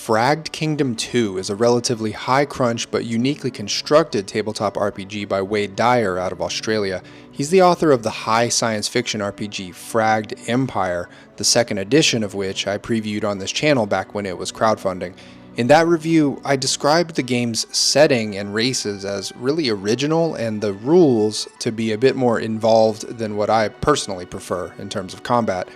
Fragged Kingdom 2 is a relatively high-crunch but uniquely constructed tabletop RPG by Wade Dyer out of Australia. He's the author of the high science fiction RPG Fragged Empire, the second edition of which I previewed on this channel back when it was crowdfunding. In that review, I described the game's setting and races as really original and the rules to be a bit more involved than what I personally prefer in terms of combat.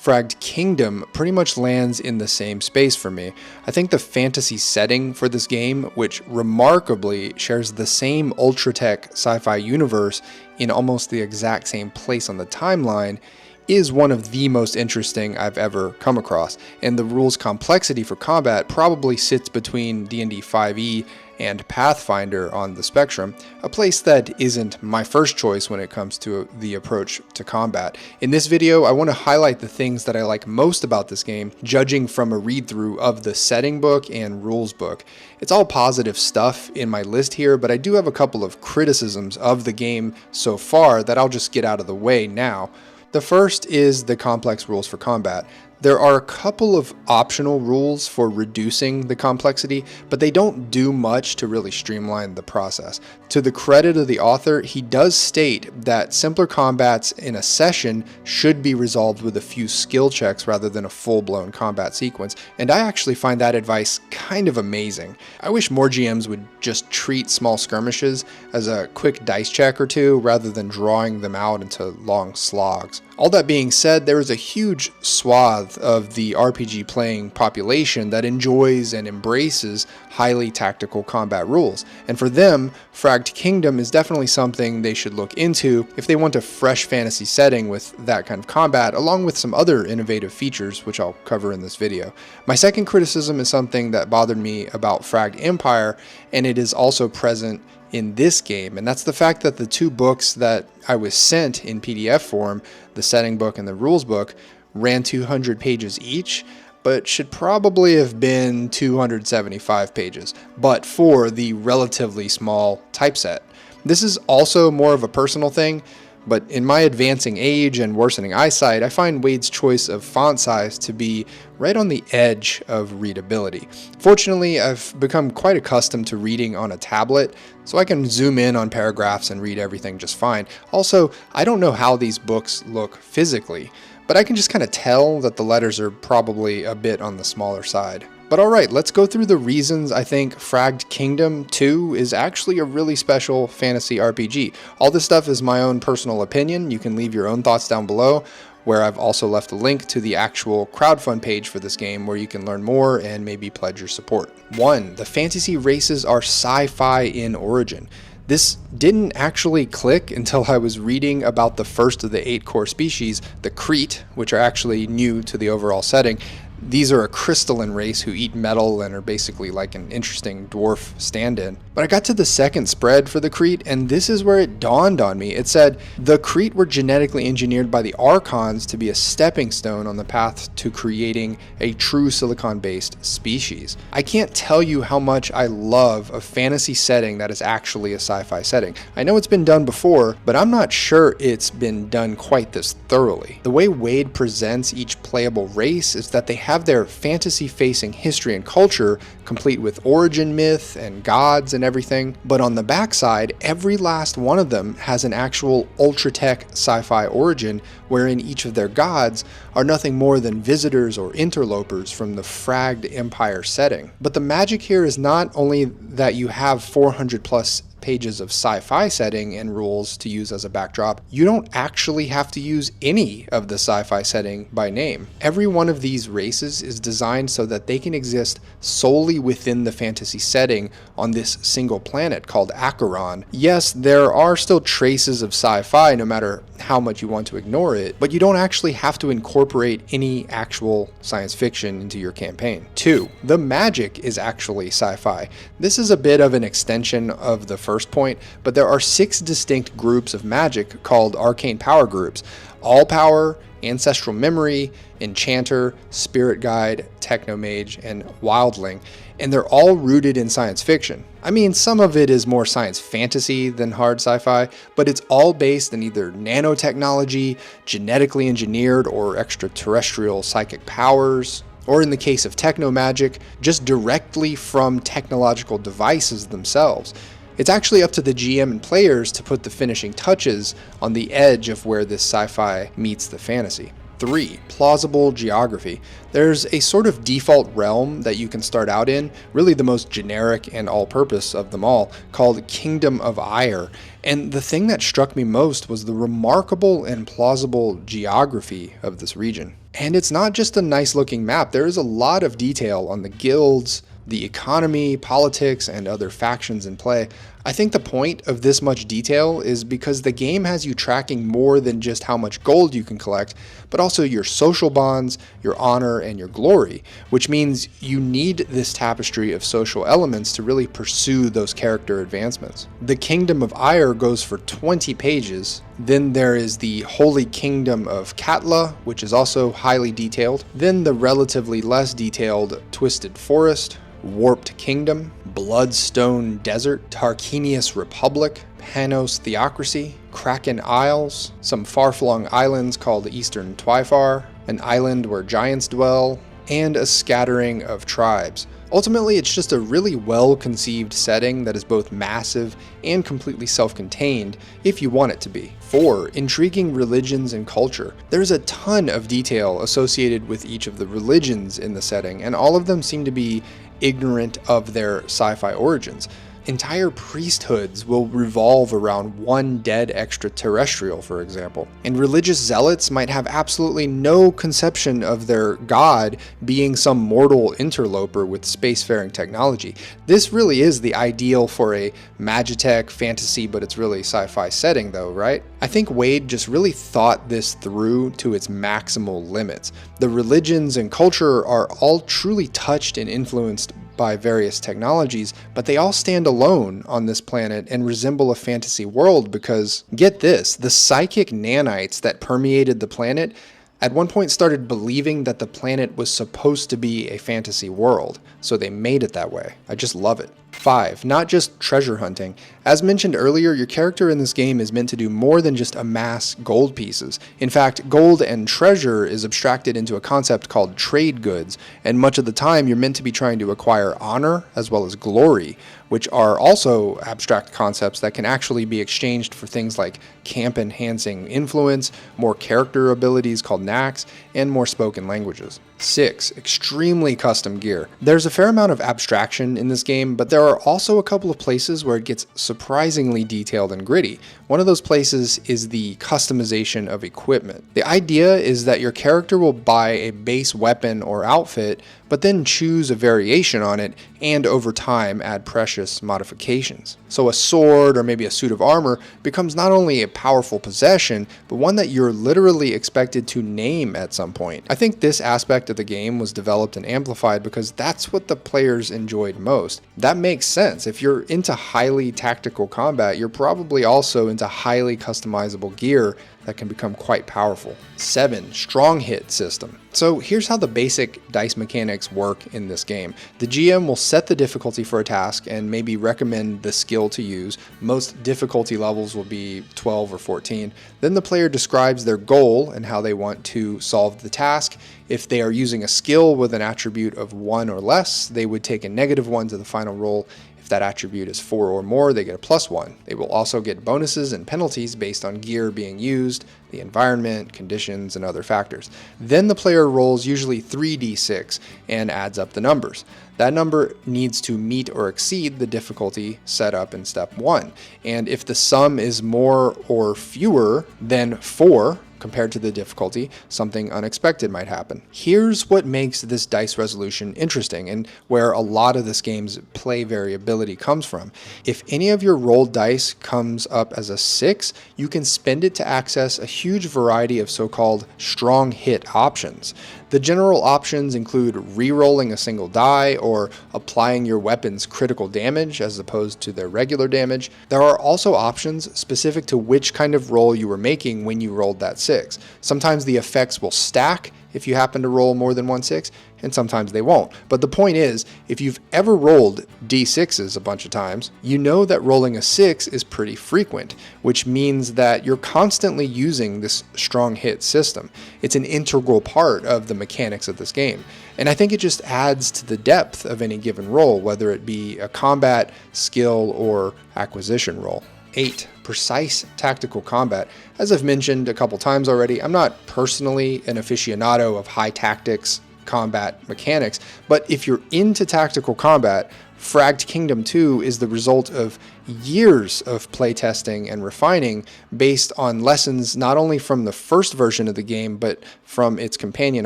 Fragged Kingdom pretty much lands in the same space for me. I think the fantasy setting for this game, which remarkably shares the same ultra-tech sci-fi universe in almost the exact same place on the timeline, is one of the most interesting I've ever come across, and the rules complexity for combat probably sits between D&D 5e and Pathfinder on the spectrum, a place that isn't my first choice when it comes to the approach to combat. In this video, I want to highlight the things that I like most about this game, judging from a read-through of the setting book and rules book. It's all positive stuff in my list here, but I do have a couple of criticisms of the game so far that I'll just get out of the way now. The first is the complex rules for combat. There are a couple of optional rules for reducing the complexity, but they don't do much to really streamline the process. To the credit of the author, he does state that simpler combats in a session should be resolved with a few skill checks rather than a full-blown combat sequence, and I actually find that advice kind of amazing. I wish more GMs would just treat small skirmishes as a quick dice check or two rather than drawing them out into long slogs. All that being said, there is a huge swath of the RPG playing population that enjoys and embraces highly tactical combat rules, and for them, Fragged Kingdom is definitely something they should look into if they want a fresh fantasy setting with that kind of combat, along with some other innovative features which I'll cover in this video. My second criticism is something that bothered me about Fragged Empire, and it is also present in this game, and that's the fact that the two books that I was sent in PDF form, the setting book and the rules book, ran 200 pages each, but should probably have been 275 pages, but for the relatively small typeset. This is also more of a personal thing, but in my advancing age and worsening eyesight, I find Wade's choice of font size to be right on the edge of readability. Fortunately, I've become quite accustomed to reading on a tablet, so I can zoom in on paragraphs and read everything just fine. Also, I don't know how these books look physically, but I can just kind of tell that the letters are probably a bit on the smaller side. But alright, let's go through the reasons I think Fragged Kingdom 2 is actually a really special fantasy RPG. All this stuff is my own personal opinion. You can leave your own thoughts down below, where I've also left a link to the actual crowdfund page for this game where you can learn more and maybe pledge your support. 1. The fantasy races are sci-fi in origin. This didn't actually click until I was reading about the first of the 8 core species, the Crete, which are actually new to the overall setting. These are a crystalline race who eat metal and are basically like an interesting dwarf stand-in. But I got to the second spread for the Crete, and this is where it dawned on me. It said, the Crete were genetically engineered by the Archons to be a stepping stone on the path to creating a true silicon-based species. I can't tell you how much I love a fantasy setting that is actually a sci-fi setting. I know it's been done before, but I'm not sure it's been done quite this thoroughly. The way Wade presents each playable race is that they have their fantasy-facing history and culture, complete with origin myth and gods and everything, but on the backside, every last one of them has an actual ultra-tech sci-fi origin wherein each of their gods are nothing more than visitors or interlopers from the Fragged Empire setting. But the magic here is not only that you have 400 plus pages of sci-fi setting and rules to use as a backdrop, you don't actually have to use any of the sci-fi setting by name. Every one of these races is designed so that they can exist solely within the fantasy setting on this single planet called Acheron. Yes, there are still traces of sci-fi no matter how much you want to ignore it, but you don't actually have to incorporate any actual science fiction into your campaign. 2. The magic is actually sci-fi. This is a bit of an extension of the first point, but there are 6 distinct groups of magic called arcane power groups: All Power, Ancestral Memory, Enchanter, Spirit Guide, Technomage, and Wildling, and they're all rooted in science fiction. I mean, some of it is more science fantasy than hard sci-fi, but it's all based in either nanotechnology, genetically engineered or extraterrestrial psychic powers, or in the case of techno magic, just directly from technological devices themselves. It's actually up to the GM and players to put the finishing touches on the edge of where this sci-fi meets the fantasy. 3. Plausible geography. There's a sort of default realm that you can start out in, really the most generic and all-purpose of them all, called Kingdom of Ire. And the thing that struck me most was the remarkable and plausible geography of this region. And it's not just a nice-looking map, there is a lot of detail on the guilds, the economy, politics, and other factions in play. I think the point of this much detail is because the game has you tracking more than just how much gold you can collect, but also your social bonds, your honor, and your glory, which means you need this tapestry of social elements to really pursue those character advancements. The Kingdom of Ire goes for 20 pages. Then there is the Holy Kingdom of Katla, which is also highly detailed. Then the relatively less detailed Twisted Forest, Warped Kingdom, Bloodstone Desert, Tarquinius Republic, Panos Theocracy, Kraken Isles, some far-flung islands called Eastern Twyfar, an island where giants dwell, and a scattering of tribes. Ultimately, it's just a really well-conceived setting that is both massive and completely self-contained, if you want it to be. 4. Intriguing religions and culture. There's a ton of detail associated with each of the religions in the setting, and all of them seem to be ignorant of their sci-fi origins. Entire priesthoods will revolve around one dead extraterrestrial, for example. And religious zealots might have absolutely no conception of their god being some mortal interloper with spacefaring technology. This really is the ideal for a magitech fantasy, but it's really sci-fi setting though, right? I think Wade just really thought this through to its maximal limits. The religions and culture are all truly touched and influenced by various technologies, but they all stand alone on this planet and resemble a fantasy world because, get this, the psychic nanites that permeated the planet at one point started believing that the planet was supposed to be a fantasy world, so they made it that way. I just love it. 5. Not just treasure hunting. As mentioned earlier, your character in this game is meant to do more than just amass gold pieces. In fact, gold and treasure is abstracted into a concept called trade goods, and much of the time you're meant to be trying to acquire honor as well as glory, which are also abstract concepts that can actually be exchanged for things like camp-enhancing influence, more character abilities called knacks, and more spoken languages. 6. Extremely custom gear. There's a fair amount of abstraction in this game, but there are also a couple of places where it gets surprisingly detailed and gritty. One of those places is the customization of equipment. The idea is that your character will buy a base weapon or outfit, but then choose a variation on it, and over time add precious modifications. So a sword or maybe a suit of armor becomes not only a powerful possession, but one that you're literally expected to name at some point. I think this aspect of the game was developed and amplified because that's what the players enjoyed most. That makes sense. If you're into highly tactical combat, you're probably also into highly customizable gear that can become quite powerful. 7. Strong hit system. So here's how the basic dice mechanics work in this game. The GM will set the difficulty for a task and maybe recommend the skill to use. Most difficulty levels will be 12 or 14. Then the player describes their goal and how they want to solve the task. If they are using a skill with an attribute of 1 or less, they would take a -1 to the final roll. If that attribute is 4 or more, they get a +1. They will also get bonuses and penalties based on gear being used, the environment, conditions, and other factors. Then the player rolls usually 3d6 and adds up the numbers. That number needs to meet or exceed the difficulty set up in step 1. And if the sum is more or fewer than 4, compared to the difficulty, something unexpected might happen. Here's what makes this dice resolution interesting and where a lot of this game's play variability comes from. If any of your rolled dice comes up as a 6, you can spend it to access a huge variety of so-called strong hit options. The general options include re-rolling a single die or applying your weapon's critical damage as opposed to their regular damage. There are also options specific to which kind of roll you were making when you rolled that 6. Sometimes the effects will stack if you happen to roll more than 1/6, and sometimes they won't. But the point is, if you've ever rolled d6s a bunch of times, you know that rolling a 6 is pretty frequent, which means that you're constantly using this strong hit system. It's an integral part of the mechanics of this game. And I think it just adds to the depth of any given roll, whether it be a combat, skill, or acquisition roll. 8. Precise tactical combat. As I've mentioned a couple times already, I'm not personally an aficionado of high tactics combat mechanics, but if you're into tactical combat, Fragged Kingdom 2 is the result of years of playtesting and refining based on lessons not only from the first version of the game, but from its companion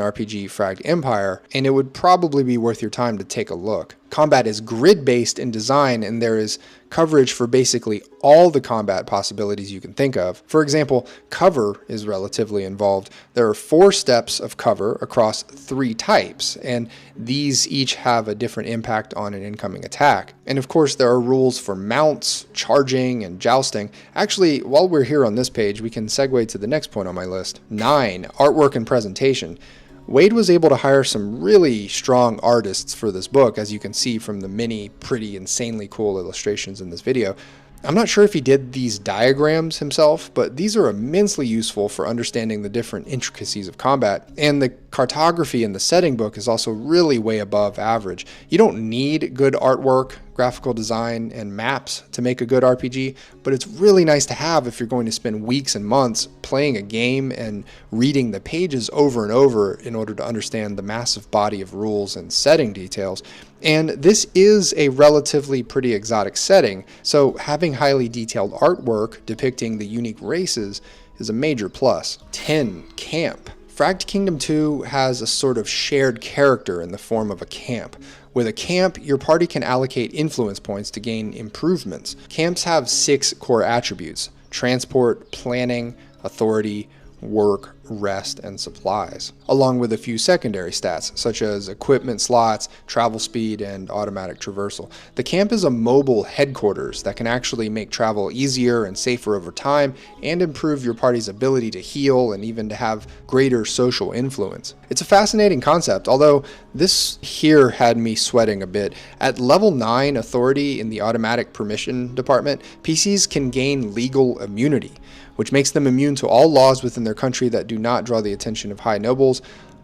RPG, Fragged Empire, and it would probably be worth your time to take a look. Combat is grid-based in design, and there is coverage for basically all the combat possibilities you can think of. For example, cover is relatively involved. There are 4 steps of cover across 3 types, and these each have a different impact on an incoming attack. And of course, there are rules for mounts, charging, and jousting. Actually, while we're here on this page, we can segue to the next point on my list. 9. Artwork and presentation. Wade was able to hire some really strong artists for this book, as you can see from the many pretty insanely cool illustrations in this video. I'm not sure if he did these diagrams himself, but these are immensely useful for understanding the different intricacies of combat, and the cartography in the setting book is also really way above average. You don't need good artwork, graphical design, and maps to make a good RPG, but it's really nice to have if you're going to spend weeks and months playing a game and reading the pages over and over in order to understand the massive body of rules and setting details. And this is a relatively pretty exotic setting, so having highly detailed artwork depicting the unique races is a major plus. 10. Camp. Fragged Kingdom 2 has a sort of shared character in the form of a camp. With a camp, your party can allocate influence points to gain improvements. Camps have 6 core attributes: transport, planning, authority, work, rest, and supplies, along with a few secondary stats such as equipment slots, travel speed, and automatic traversal. The camp is a mobile headquarters that can actually make travel easier and safer over time and improve your party's ability to heal and even to have greater social influence. It's a fascinating concept, although this here had me sweating a bit. At level 9 authority in the automatic permission department, PCs can gain legal immunity, which makes them immune to all laws within their country that do not draw the attention of high nobles,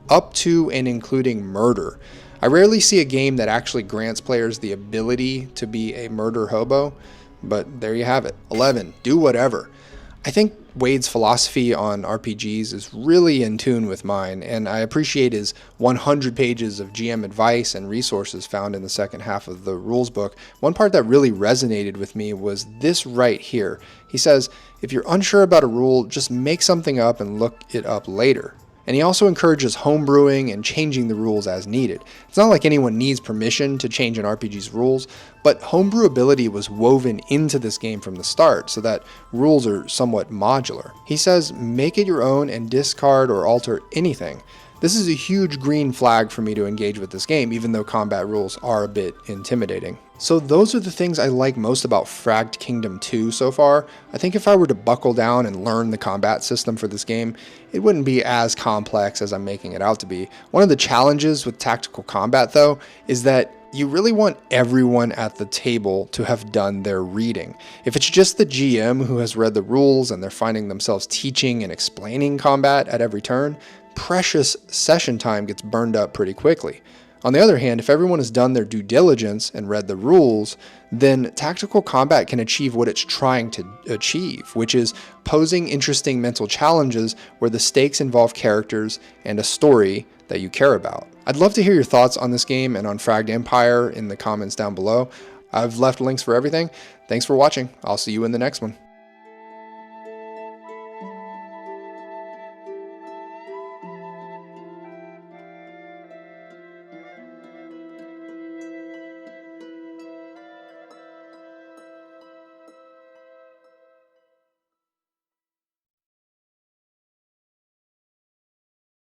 up to and including murder. I rarely see a game that actually grants players the ability to be a murder hobo, but there you have it. 11. Do whatever. I think Wade's philosophy on RPGs is really in tune with mine, and I appreciate his 100 pages of GM advice and resources found in the second half of the rules book. One part that really resonated with me was this right here. He says, if you're unsure about a rule, just make something up and look it up later. And he also encourages homebrewing and changing the rules as needed. It's not like anyone needs permission to change an RPG's rules, but homebrewability was woven into this game from the start so that rules are somewhat modular. He says, make it your own and discard or alter anything. This is a huge green flag for me to engage with this game, even though combat rules are a bit intimidating. So those are the things I like most about Fragged Kingdom 2 so far. I think if I were to buckle down and learn the combat system for this game, it wouldn't be as complex as I'm making it out to be. One of the challenges with tactical combat, though, is that you really want everyone at the table to have done their reading. If it's just the GM who has read the rules and they're finding themselves teaching and explaining combat at every turn, precious session time gets burned up pretty quickly. On the other hand, if everyone has done their due diligence and read the rules, then tactical combat can achieve what it's trying to achieve, which is posing interesting mental challenges where the stakes involve characters and a story that you care about. I'd love to hear your thoughts on this game and on Fragged Empire in the comments down below. I've left links for everything. Thanks for watching. I'll see you in the next one.